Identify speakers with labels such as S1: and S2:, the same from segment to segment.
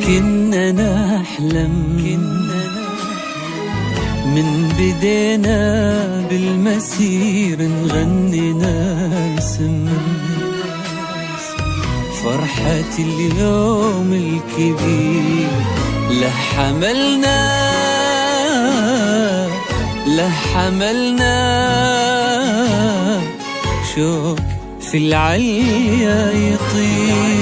S1: كنا نحلم من بدينا بالمسير نغني نرسم فرحة اليوم الكبير. لحملنا شوق في العليا يطير.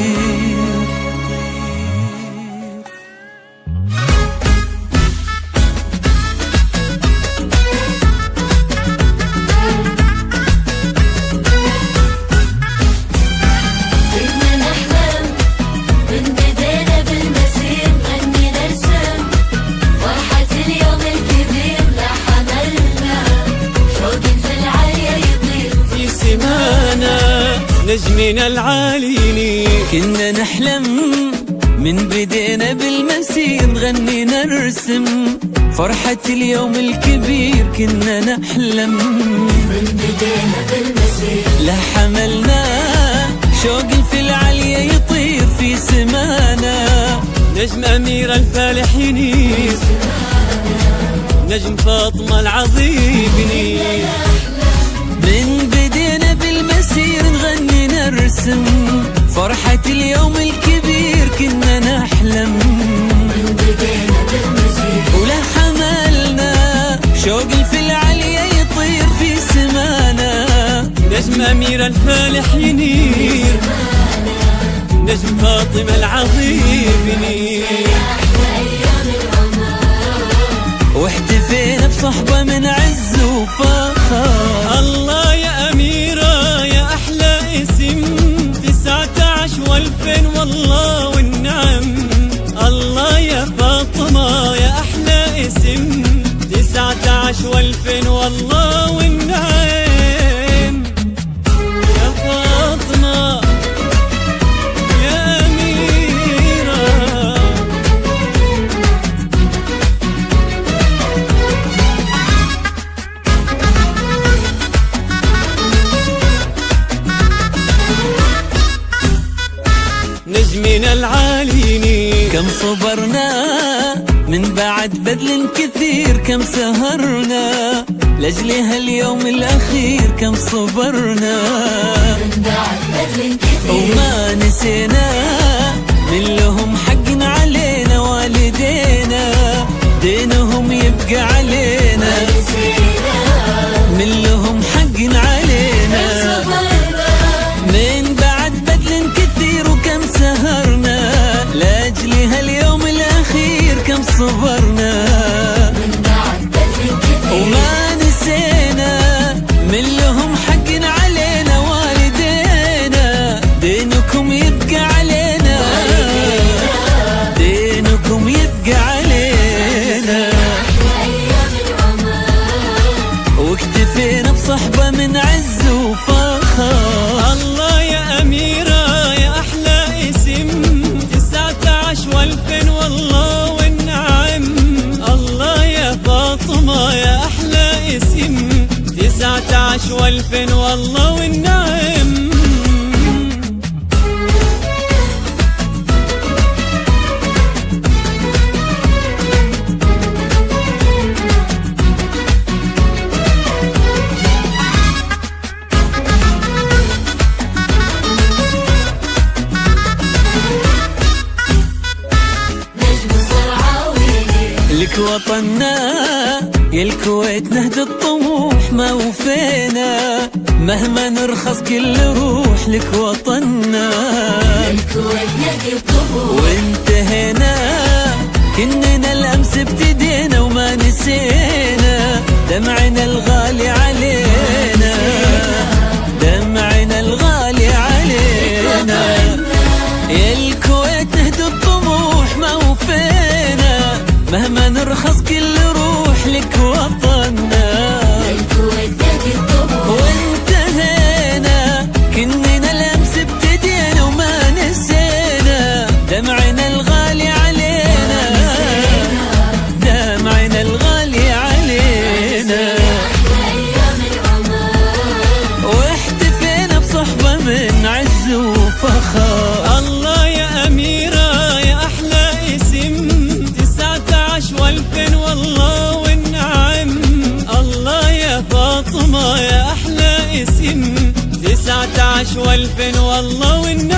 S2: نجمنا العاليني
S1: كنا نحلم من بدينا بالمسير نغني نرسم فرحة اليوم الكبير. كنا نحلم
S3: من بدينا بالمسير
S1: لحملنا شوق في العليا يطير في سمانا.
S2: نجم أمير الفالحيني نجم فاطمة العظيمي
S1: من بدينا بالمسير نغني نرسم فرحة اليوم الكبير. كنا نحلم
S3: من بدينا بالمسير
S1: ولحملنا شوق في العليا يطير في سمانا.
S2: نجم أمير الفالحيني نجم فاطمة العظيمي
S1: واحتفينا بصحبة من عز وفخر.
S2: الله يا أميرة يا أحلى اسم 19 و2000 والله والنعم. الله يا فاطمة يا أحلى اسم 19 و2000 والله والنعم. يا فاطمة يا أميرة نجمنا العاليني
S1: كم صبرنا من بعد بذل كثير، كم سهرنا لأجل هاليوم الأخير، كم صبرنا
S3: من بعد بذل كثير
S1: وما نسينا من لهم حق علينا والدينا، دينهم يبقى علينا من لهم حق علينا. من بعد بذل كثير وكم سهرنا لأجل هاليوم الأخير، كم صبرنا
S3: من بعد بذل كثير
S1: وما نسينا من لهم حق علينا والدينا، دينكم يبقى علينا، دينكم يبقى علينا. واكتفينا بصحبة من عز وفخر.
S2: الله يا أميرة يا أحلى اسم 19 و2000 والله والنعم. الله يا فاطمة يا أحلى اسم 19 و2000 والله والنعم.
S1: لك وطننا يا الكويت نهج الطموح ما وفينا، مهما نرخص كل روح لك وطننا.
S3: الكويت نهج الطموح
S1: وانتهينا كننا الأمس ابتدينا وما نسينا، دمعنا الغالي علينا، دمعنا الغالي علينا. يا الكويت
S2: 19 والفين والله والنعم.